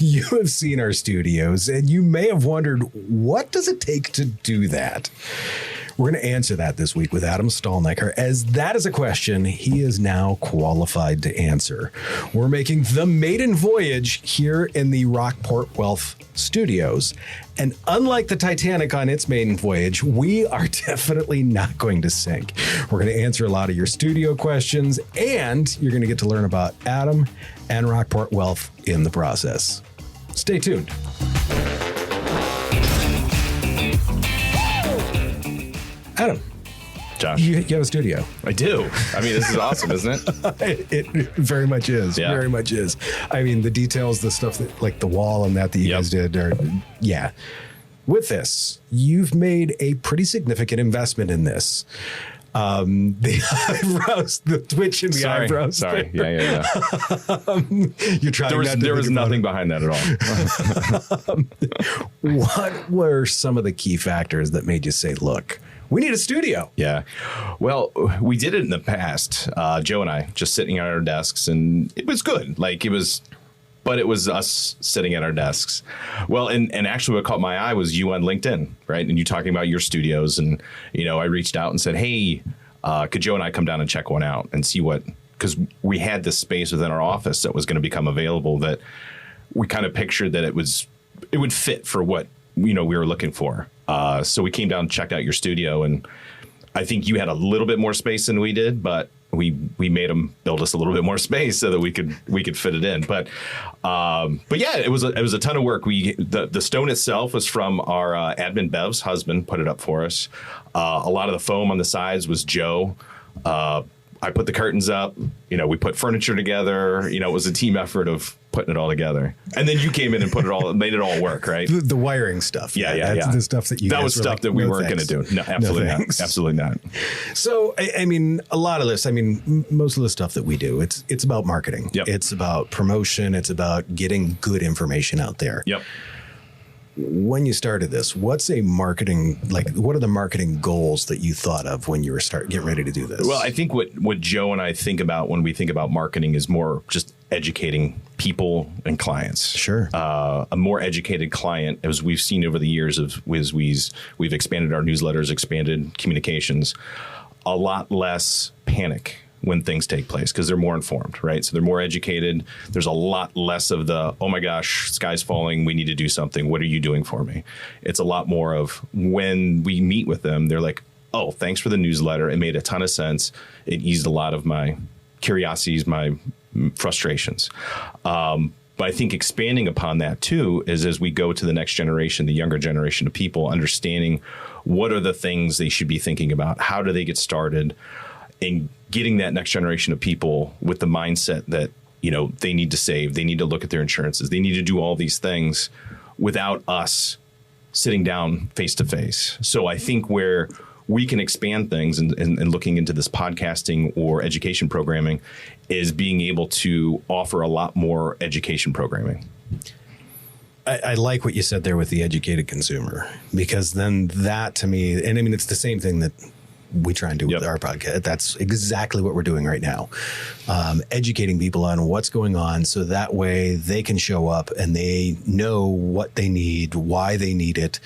You have seen our studios, and you may have wondered, what does it take to do that? We're going to answer that this week with Adam Stalnaker, as that is a question he is now qualified to answer. We're making the maiden voyage here in the Rockport Wealth studios. And unlike the Titanic on its maiden voyage, we are definitely not going to sink. We're going to answer a lot of your studio questions, and you're going to get to learn about Adam and Rockport Wealth in the process. Stay tuned. Adam, Josh, you have a studio. I do. I mean, this is awesome, isn't it? It very much is. Yeah. Very much is. I mean, the details, the stuff that, like the wall and that you guys did, are, yeah. With this, you've made a pretty significant investment in this. The eyebrows, the twitch in the eyebrows. Sorry. There. Yeah. You're trying. There was nothing behind that at all. What were some of the key factors that made you say, "Look, we need a studio"? Yeah. Well, we did it in the past. Joe and I just sitting at our desks, and it was good. But it was us sitting at our desks. Well, and actually what caught my eye was you on LinkedIn, right? And you talking about your studios. And, I reached out and said, hey, could Joe and I come down and check one out and see because we had this space within our office that was going to become available that we kind of pictured that it would fit for what, we were looking for. So we came down and checked out your studio, and I think you had a little bit more space than we did, but we made them build us a little bit more space so that we could fit it in. But yeah, it was a ton of work. The stone itself was from our admin Bev's husband, put it up for us. A lot of the foam on the sides was Joe. I put the curtains up. We put furniture together. It was a team effort of putting it all together. And then you came in and made it all work, right? The wiring stuff. Yeah. That's the stuff that you. That was stuff that we weren't going to do. No, absolutely not. Absolutely not. So, I mean, a lot of this. I mean, most of the stuff that we do, it's about marketing. Yep. It's about promotion. It's about getting good information out there. Yep. When you started this, what are the marketing goals that you thought of when you were getting ready to do this? Well, I think what Joe and I think about when we think about marketing is more just educating people and clients. Sure. A more educated client, as we've seen over the years we've expanded our newsletters, expanded communications, a lot less panic when things take place because they're more informed, right? So they're more educated. There's a lot less of the, oh my gosh, sky's falling, we need to do something. What are you doing for me? It's a lot more of when we meet with them, they're like, oh, thanks for the newsletter. It made a ton of sense. It eased a lot of my curiosities, my frustrations. But I think expanding upon that too is as we go to the next generation, the younger generation of people, understanding what are the things they should be thinking about? How do they get started? And getting that next generation of people with the mindset that, they need to save, they need to look at their insurances, they need to do all these things without us sitting down face to face. So I think where we can expand things and looking into this podcasting or education programming is being able to offer a lot more education programming. I like what you said there with the educated consumer, because then that to me, and I mean, it's the same thing that we try and do with our podcast. That's exactly what we're doing right now. Educating people on what's going on so that way they can show up and they know what they need, why they need it.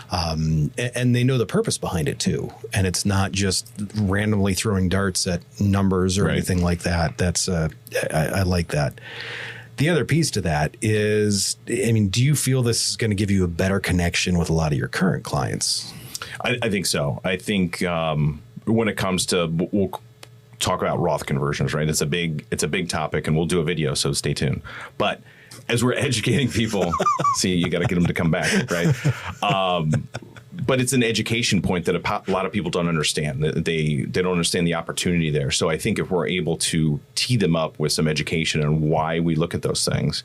And they know the purpose behind it too. And it's not just randomly throwing darts at numbers or anything like that. That's I like that. The other piece to that is, I mean, do you feel this is going to give you a better connection with a lot of your current clients? I think so. I think when it comes to, we'll talk about Roth conversions, right? It's a big topic, and we'll do a video, so stay tuned. But as we're educating people, see, you got to get them to come back, right? But it's an education point that a lot of people don't understand. They don't understand the opportunity there. So I think if we're able to tee them up with some education on why we look at those things,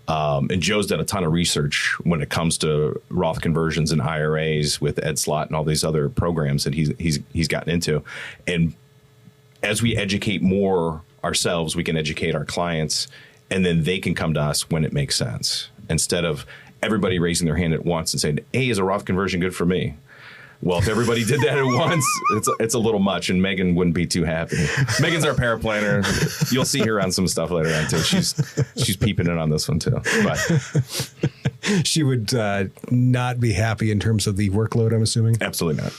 and Joe's done a ton of research when it comes to Roth conversions and IRAs with Ed Slott and all these other programs that he's gotten into. And as we educate more ourselves, we can educate our clients, and then they can come to us when it makes sense instead of everybody raising their hand at once and saying, hey, is a Roth conversion good for me? Well, if everybody did that at once, it's a little much, and Megan wouldn't be too happy. Megan's our paraplanner. You'll see her on some stuff later on too. She's peeping in on this one too. But she would not be happy in terms of the workload, I'm assuming. Absolutely not.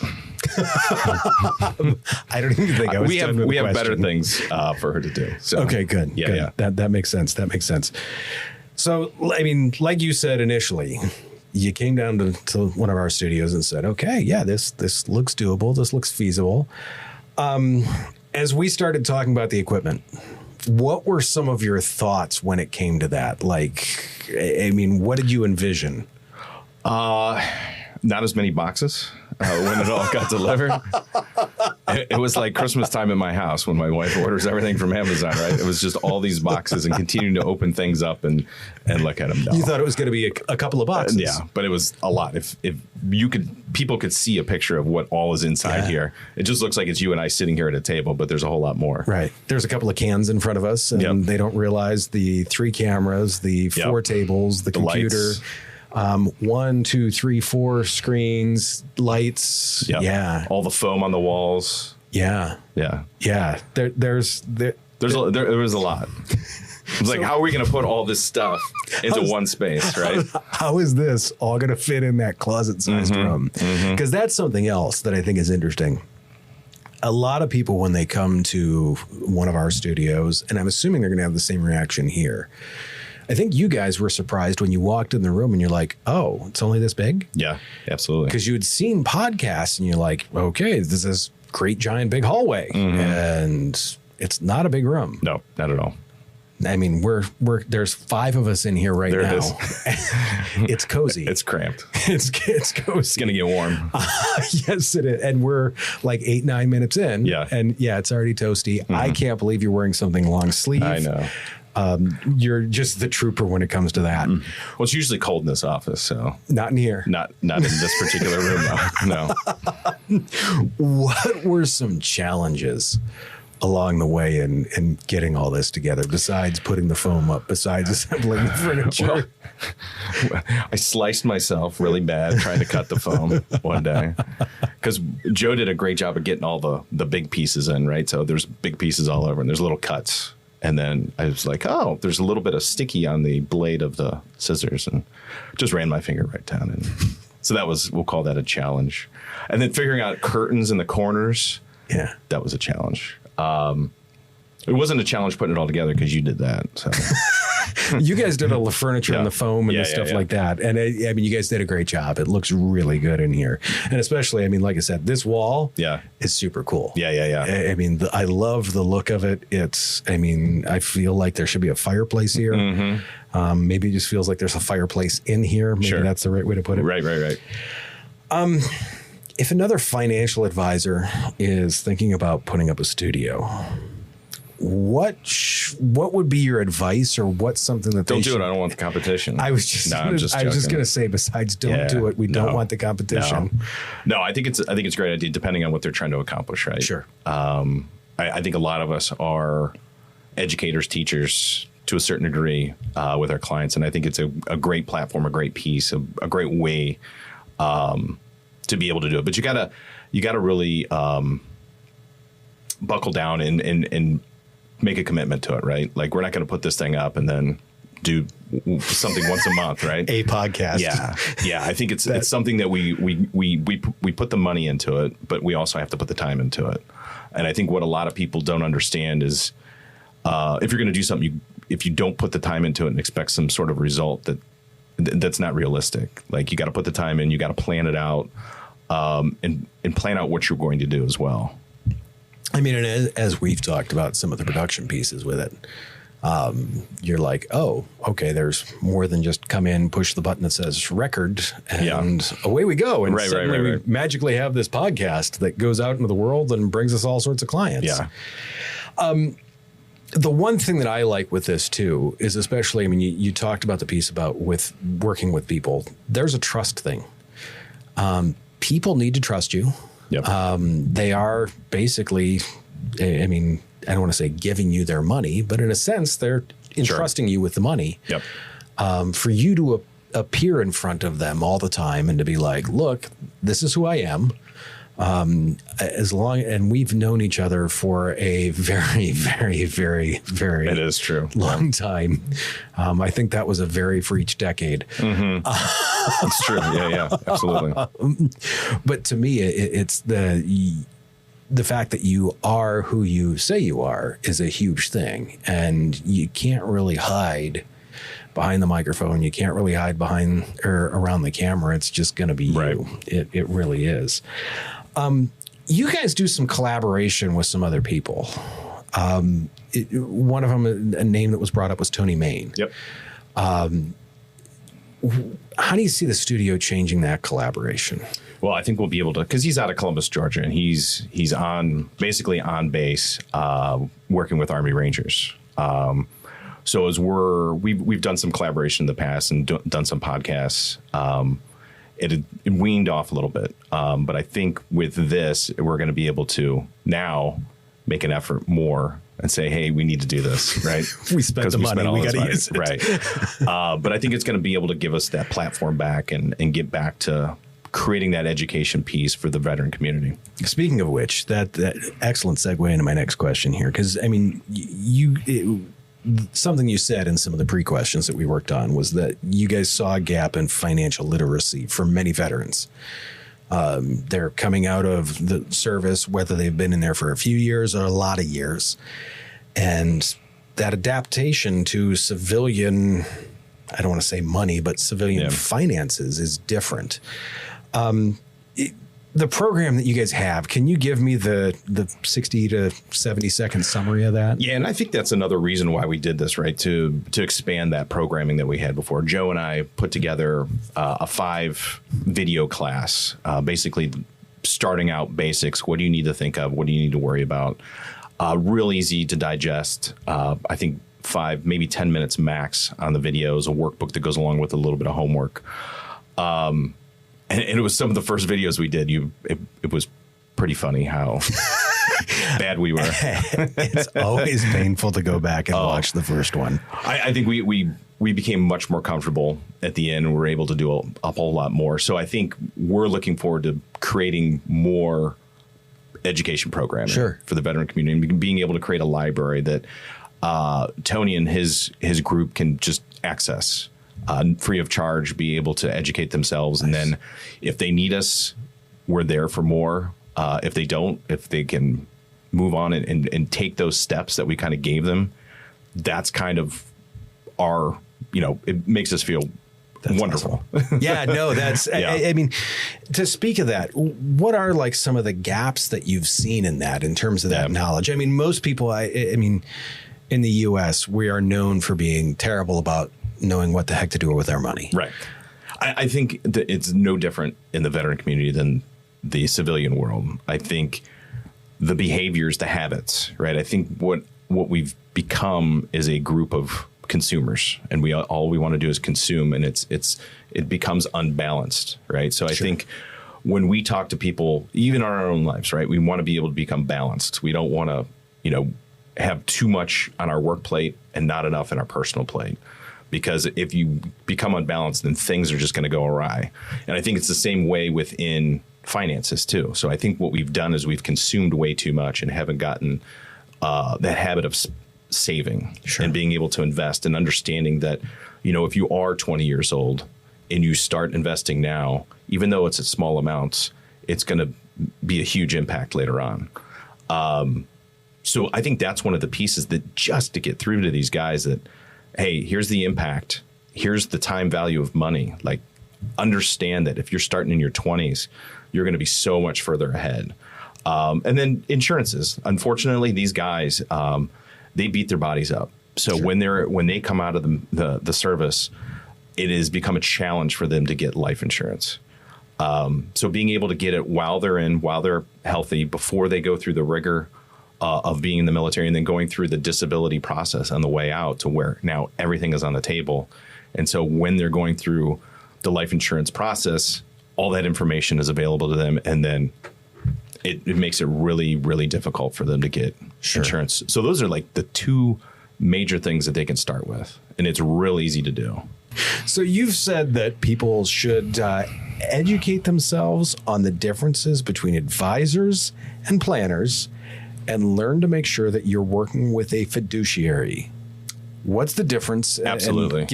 I don't even think I was. We have better things for her to do. So. Okay, good. Yeah, good. That makes sense. That makes sense. So, I mean, like you said initially, you came down to one of our studios and said, okay, yeah, this looks doable. This looks feasible. As we started talking about the equipment, what were some of your thoughts when it came to that? Like, I mean, what did you envision? Not as many boxes when it all got delivered. It was like Christmas time at my house when my wife orders everything from Amazon, right? It was just all these boxes and continuing to open things up and look at them. No. You thought it was going to be a couple of boxes. Yeah, but it was a lot. If people could see a picture of what all is inside here, it just looks like it's you and I sitting here at a table, but there's a whole lot more. Right. There's a couple of cans in front of us, and they don't realize the 3 cameras, the 4 tables, the computer. Lights. 1, 2, 3, 4 screens, lights. Yep. Yeah. All the foam on the walls. Yeah. Yeah. Yeah. There was a lot. It's like, how are we going to put all this stuff into one space, right? How is this all going to fit in that closet-sized room? Because that's something else that I think is interesting. A lot of people, when they come to one of our studios, and I'm assuming they're going to have the same reaction here, I think you guys were surprised when you walked in the room and you're like, oh, it's only this big? Yeah, absolutely. Because you had seen podcasts and you're like, okay, this is this great, giant, big hallway. And it's not a big room. No, not at all. I mean, there's 5 of us in here right now. It is. It's cozy. It's cramped. It's cozy. It's going to get warm. Yes, it is. And we're like 8-9 minutes in. Yeah. And yeah, it's already toasty. I can't believe you're wearing something long sleeve. I know. You're just the trooper when it comes to that. Well, it's usually cold in this office, so not in here. Not in this particular room, though. No. What were some challenges along the way in getting all this together, besides putting the foam up, besides assembling the furniture? Well, I sliced myself really bad trying to cut the foam one day because Joe did a great job of getting all the big pieces in, right? So there's big pieces all over and there's little cuts. And then I was like, oh, there's a little bit of sticky on the blade of the scissors, and just ran my finger right down. And so we'll call that a challenge. And then figuring out curtains in the corners. Yeah. That was a challenge. It wasn't a challenge putting it all together because you did that. So. You guys did all the furniture and the foam and the stuff like that. And I mean, you guys did a great job. It looks really good in here. And especially, I mean, like I said, this wall is super cool. Yeah. I mean, I love the look of it. I feel like there should be a fireplace here. Maybe it just feels like there's a fireplace in here. Maybe that's the right way to put it. Right. If another financial advisor is thinking about putting up a studio, what would be your advice, or what's something that don't do it? I don't want the competition. I was just going to say, besides don't do it, we don't want the competition. No, I think it's a great idea depending on what they're trying to accomplish, right? Sure. I think a lot of us are educators, teachers to a certain degree with our clients, and I think it's a great platform, a great piece, a great way to be able to do it. But you gotta really buckle down and make a commitment to it, right? Like, we're not going to put this thing up and then do something once a month, right? A podcast. Yeah. I think it's something that we put the money into it, but we also have to put the time into it. And I think what a lot of people don't understand is if you're going to do something, if you don't put the time into it and expect some sort of result, that's not realistic. Like, you got to put the time in, you got to plan it out, and plan out what you're going to do as well. I mean, and as we've talked about some of the production pieces with it, you're like, oh, okay, there's more than just come in, push the button that says record, and away we go. And suddenly we magically have this podcast that goes out into the world and brings us all sorts of clients. Yeah. The one thing that I like with this too is, especially, I mean, you talked about the piece about with working with people. There's a trust thing. People need to trust you. Yep. They are basically, I mean, I don't want to say giving you their money, but in a sense, they're entrusting you with the money. Yep. For you to appear in front of them all the time and to be like, look, this is who I am. As long, and we've known each other for a very, very, very, very it is true long time. I think that was a very for each decade. It's true. Yeah, absolutely. But to me, it's the fact that you are who you say you are is a huge thing, and you can't really hide behind the microphone. You can't really hide behind or around the camera. It's just going to be you. It really is. You guys do some collaboration with some other people. One of them, a name that was brought up was Tony Main. Yep. How do you see the studio changing that collaboration? Well, I think we'll be able to, because he's out of Columbus, Georgia, and he's basically on base, working with Army Rangers. So as we've done some collaboration in the past and done some podcasts. It weaned off a little bit. But I think with this, we're going to be able to now make an effort more and say, hey, we need to do this, right? We spent the money, we got to use it. Right. But I think it's going to be able to give us that platform back and get back to creating that education piece for the veteran community. Speaking of which, that excellent segue into my next question here, because, I mean, something you said in some of the pre-questions that we worked on was that you guys saw a gap in financial literacy for many veterans. They're coming out of the service, whether they've been in there for a few years or a lot of years. And that adaptation to civilian, I don't want to say money, but civilian finances is different. The program that you guys have, can you give me the 60 to 70 second summary of that? Yeah, and I think that's another reason why we did this, right? To expand that programming that we had before. Joe and I put together a 5 video class, basically starting out basics. What do you need to think of? What do you need to worry about? Real easy to digest. I think 5, maybe 10 minutes max on the videos, a workbook that goes along with a little bit of homework. And it was some of the first videos we did. It was pretty funny how bad we were. It's always painful to go back and watch the first one. I think we became much more comfortable at the end. We were able to do a whole lot more. So I think we're looking forward to creating more education programming for the veteran community, and being able to create a library that Tony and his group can just access. Free of charge, be able to educate themselves. Nice. And then if they need us, we're there for more. If they don't, if they can move on and take those steps that we kind of gave them, that's kind of our, it makes us feel wonderful. Awesome. Yeah, no, that's, I mean, to speak of that, what are like some of the gaps that you've seen in that in terms of that knowledge? I mean, most people, I mean, in the U.S., we are known for being terrible about knowing what the heck to do with our money. Right. I think that it's no different in the veteran community than the civilian world. I think the behaviors, the habits, right? I think what we've become is a group of consumers, and all we want to do is consume, and it becomes unbalanced, right? So I think when we talk to people, even in our own lives, right, we want to be able to become balanced. We don't want to, have too much on our work plate and not enough in our personal plate. Because if you become unbalanced, then things are just going to go awry. And I think it's the same way within finances, too. So I think what we've done is we've consumed way too much and haven't gotten that habit of saving and being able to invest, and understanding that, if you are 20 years old and you start investing now, even though it's at small amounts, it's going to be a huge impact later on. So I think that's one of the pieces that just to get through to these guys that, hey, here's the impact. Here's the time value of money. Like, understand that if you're starting in your 20s, you're going to be so much further ahead. And then insurances. Unfortunately, these guys, they beat their bodies up. So when they come out of the service, it has become a challenge for them to get life insurance. So being able to get it while they're healthy, before they go through the rigor of being in the military, and then going through the disability process on the way out, to where now everything is on the table. And so when they're going through the life insurance process, all that information is available to them. And then it makes it really, really difficult for them to get insurance. So those are like the 2 major things that they can start with. And it's real easy to do. So you've said that people should educate themselves on the differences between advisors and planners and learn to make sure that you're working with a fiduciary. What's the difference? Absolutely.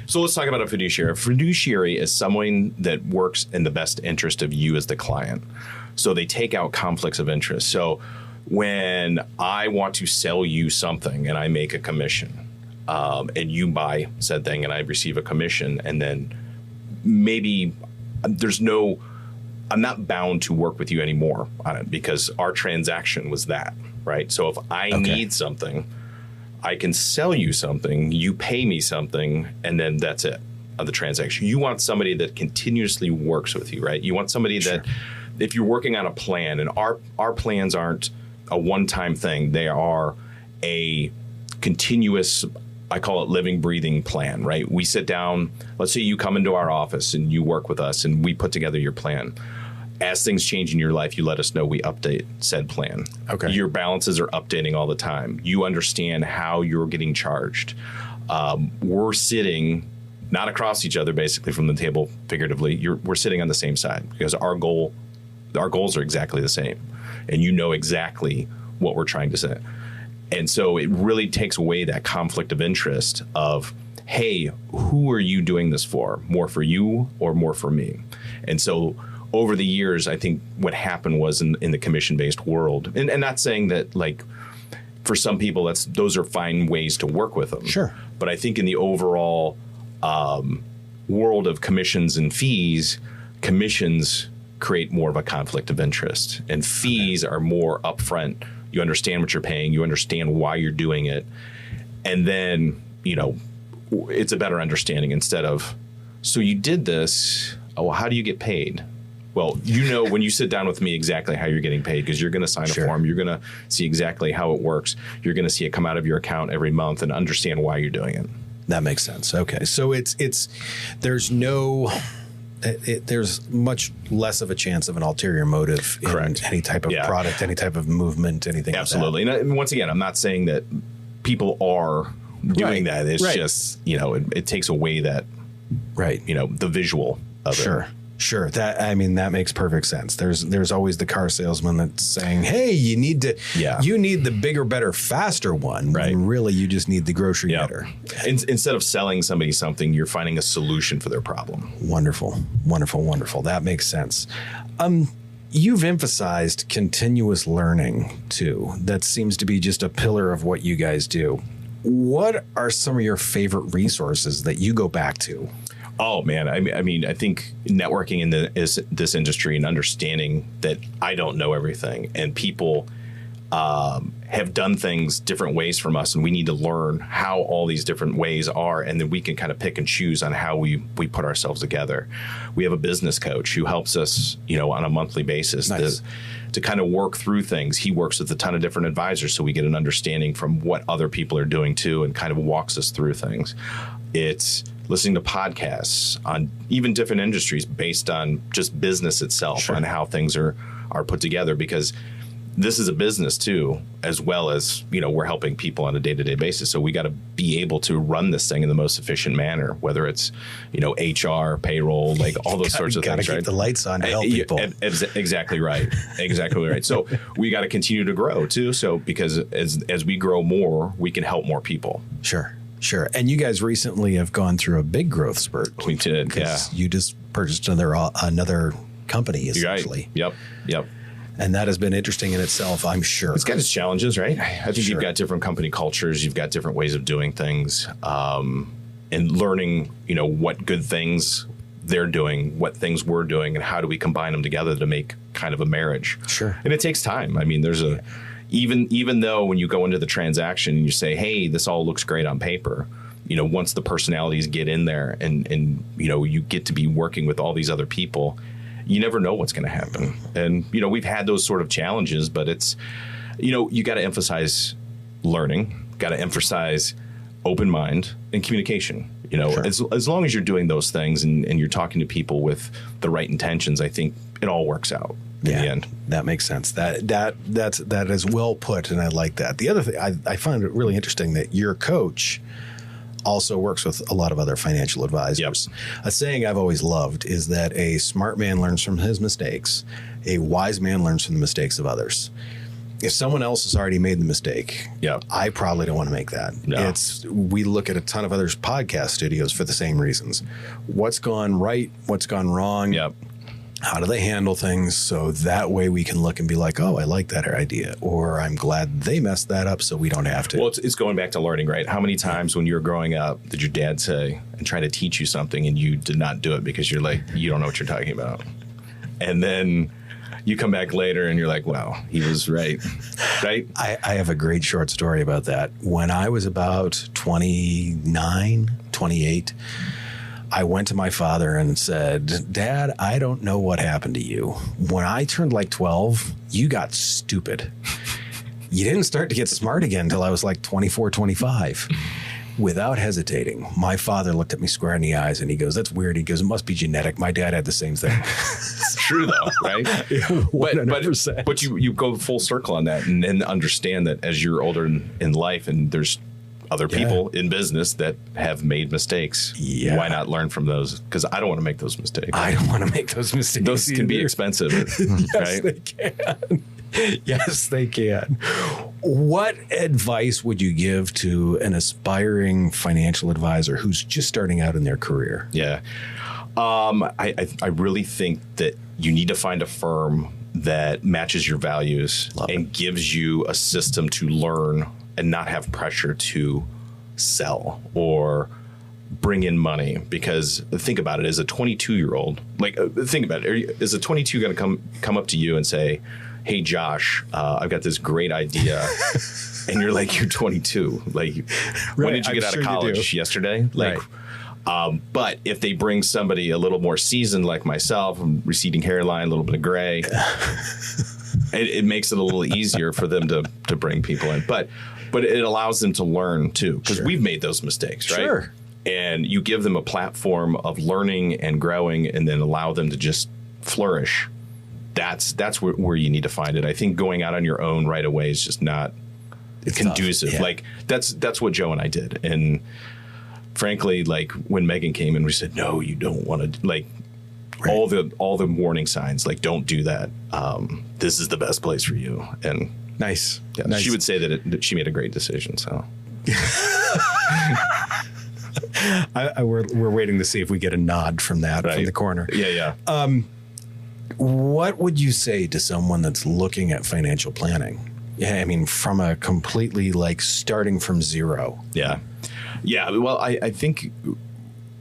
So let's talk about a fiduciary. A fiduciary is someone that works in the best interest of you as the client. So they take out conflicts of interest. So when I want to sell you something and I make a commission, and you buy said thing and I receive a commission, and then maybe I'm not bound to work with you anymore on it because our transaction was that, right? So if I need something, I can sell you something, you pay me something, and then that's it of the transaction. You want somebody that continuously works with you, right? You want somebody that, if you're working on a plan, and our plans aren't a one-time thing, they are a continuous, I call it living, breathing plan, right? We sit down, let's say you come into our office and you work with us and we put together your plan. As things change in your life, you let us know, we update said plan. Okay. Your balances are updating all the time. You understand how you're getting charged. We're sitting not across each other, basically from the table, figuratively. We're sitting on the same side because our goals are exactly the same. And you know exactly what we're trying to say. And so it really takes away that conflict of interest of, hey, who are you doing this for? More for you or more for me? And so over the years, I think what happened was in the commission-based world, and not saying that, like, for some people, those are fine ways to work with them. Sure. But I think in the overall world of commissions and fees, commissions create more of a conflict of interest, and fees are more upfront. You understand what you're paying. You understand why you're doing it. And then, it's a better understanding instead of, so you did this. Oh, well, how do you get paid? Well, when you sit down with me exactly how you're getting paid, because you're going to sign a form. You're going to see exactly how it works. You're going to see it come out of your account every month and understand why you're doing it. That makes sense. Okay. So there's much less of a chance of an ulterior motive in any type of product, any type of movement, anything. Absolutely. Like that. And once again, I'm not saying that people are doing that. It's just, it takes away that, the visual of it. Sure. That makes perfect sense. There's always the car salesman that's saying, hey, you need the bigger, better, faster one. Right. When really, you just need the grocery getter. Instead of selling somebody something, you're finding a solution for their problem. Wonderful. That makes sense. You've emphasized continuous learning too. That seems to be just a pillar of what you guys do. What are some of your favorite resources that you go back to? Oh, man. I think networking in this industry and understanding that I don't know everything, and people have done things different ways from us, and we need to learn how all these different ways are, and then we can kind of pick and choose on how we put ourselves together. We have a business coach who helps us, on a monthly basis to kind of work through things. He works with a ton of different advisors, so we get an understanding from what other people are doing too, and kind of walks us through things. It's listening to podcasts on even different industries based on just business itself, on how things are put together, because this is a business too, as well as, we're helping people on a day-to-day basis. So we got to be able to run this thing in the most efficient manner, whether it's, HR, payroll, like all those sorts of things. Got to keep the lights on to help people. Exactly right. Exactly right. So we got to continue to grow too. So because as we grow more, we can help more people. Sure. And you guys recently have gone through a big growth spurt. We did, You just purchased another company, essentially. Right. Yep. And that has been interesting in itself, I'm sure. It's got its challenges, right? I think you've got different company cultures. You've got different ways of doing things. And learning, what good things they're doing, what things we're doing, and how do we combine them together to make kind of a marriage. Sure. And it takes time. There's even though when you go into the transaction and you say, hey, this all looks great on paper, once the personalities get in there and you get to be working with all these other people, you never know what's going to happen. And, we've had those sort of challenges, but it's, you got to emphasize learning, got to emphasize open mind and communication. As long as you're doing those things and you're talking to people with the right intentions, I think it all works out. In the end. That makes sense. That is well put, and I like that. The other thing, I find it really interesting that your coach also works with a lot of other financial advisors. Yep. A saying I've always loved is that a smart man learns from his mistakes. A wise man learns from the mistakes of others. If someone else has already made the mistake, I probably don't want to make that. No. We look at a ton of other podcast studios for the same reasons. What's gone right? What's gone wrong? Yep. How do they handle things? So that way we can look and be like, oh, I like that idea. Or I'm glad they messed that up so we don't have to. Well, it's going back to learning, right? How many times when you were growing up did your dad say and try to teach you something and you did not do it because you're like, you don't know what you're talking about? And then you come back later and you're like, wow, he was right. Right? I have a great short story about that. When I was about 29, 28, I went to my father and said, Dad, I don't know what happened to you. When I turned like 12, you got stupid. You didn't start to get smart again until I was like 24, 25. Without hesitating, my father looked at me square in the eyes and he goes, that's weird. He goes, it must be genetic. My dad had the same thing. It's true though, right? 100%. But you go full circle on that and understand that as you're older in life and there's other people in business that have made mistakes. Yeah. Why not learn from those? Because I don't want to make those mistakes. I don't want to make those mistakes. Those can be expensive. Yes, right? They can. Yes, they can. What advice would you give to an aspiring financial advisor who's just starting out in their career? Yeah. I really think that you need to find a firm that matches your values and gives you a system to learn and not have pressure to sell or bring in money. Because think about it, as a 22-year-old, think about it. Is a 22 going to come up to you and say, hey, Josh, I've got this great idea. And you're like, you're 22. Like, when did you get out of college? Yesterday? Like, but if they bring somebody a little more seasoned like myself, receding hairline, a little bit of gray, it makes it a little easier for them to bring people in. But it allows them to learn too, because we've made those mistakes, right? Sure. And you give them a platform of learning and growing, and then allow them to just flourish. That's where you need to find it. I think going out on your own right away is just not conducive. Yeah. Like that's what Joe and I did. And frankly, like when Megan came in, we said, no, you don't want to, like, all the warning signs, like, don't do that. This is the best place for you. And nice. Yeah, nice. She would say that she made a great decision. So we're waiting to see if we get a nod from that from the corner. Yeah. What would you say to someone that's looking at financial planning? Yeah, I mean, from a completely starting from zero. Yeah. Well, I think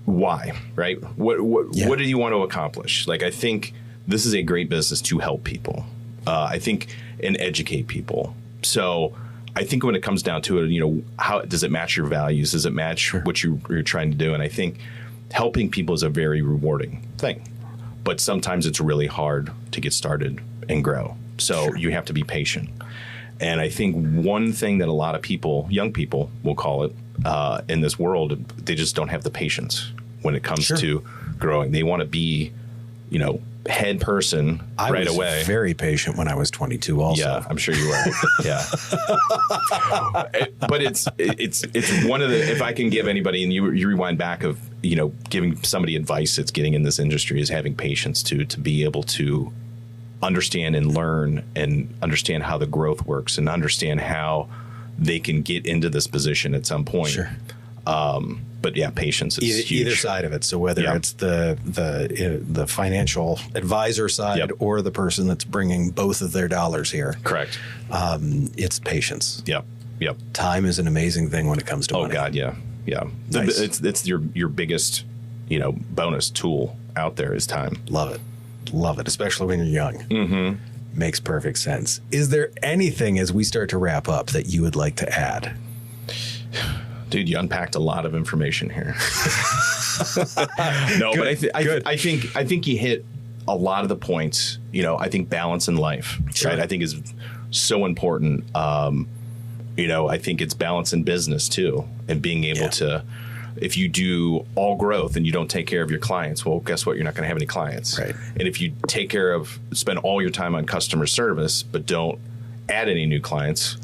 why, right? What do you want to accomplish? Like, I think this is a great business to help people. I think and educate people. So I think when it comes down to it, how does it match your values? Does it match what you're trying to do? And I think helping people is a very rewarding thing. But sometimes it's really hard to get started and grow. So you have to be patient. And I think one thing that a lot of people, young people, we'll call it, in this world, they just don't have the patience when it comes to growing. They want to be, head person right away. I was very patient when I was 22 also. Yeah, I'm sure you were. Yeah. But it's one of the, if I can give anybody, and you rewind back of, giving somebody advice that's getting in this industry, is having patience to be able to understand and learn and understand how the growth works and understand how they can get into this position at some point. Sure. But yeah, patience is huge. Either side of it. So whether it's the financial advisor side or the person that's bringing both of their dollars here. Correct. It's patience. Yep. Time is an amazing thing when it comes to money. Oh God, yeah. Nice. It's your biggest, bonus tool out there is time. Love it, especially when you're young. Mm-hmm. Makes perfect sense. Is there anything as we start to wrap up that you would like to add? Dude, you unpacked a lot of information here. No, good, but I think you hit a lot of the points. I think balance in life, right? I think is so important. I think it's balance in business too, and being able to, if you do all growth and you don't take care of your clients, well, guess what? You're not going to have any clients. Right. And if you spend all your time on customer service, but don't add any new clients,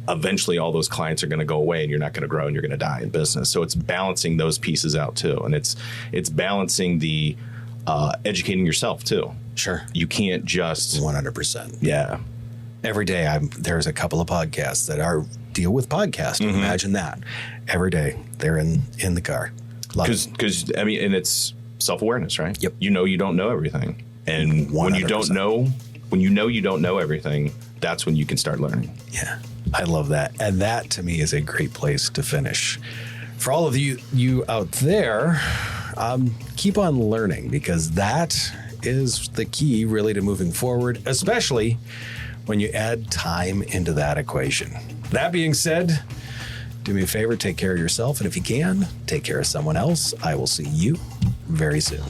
eventually all those clients are going to go away and you're not going to grow and you're going to die in business. So it's balancing those pieces out too. And it's balancing the educating yourself too. Sure. You can't just 100%. Yeah. Every day there's a couple of podcasts that deal with podcasting. Mm-hmm. Imagine that. Every day they're in the car. Because I mean, and it's self-awareness, right? Yep. You know you don't know everything. And 100%. when you know you don't know everything, that's when you can start learning. Yeah. I love that. And that to me is a great place to finish. For all of you out there, keep on learning, because that is the key really to moving forward, especially when you add time into that equation. That being said, do me a favor, take care of yourself. And if you can, take care of someone else. I will see you very soon.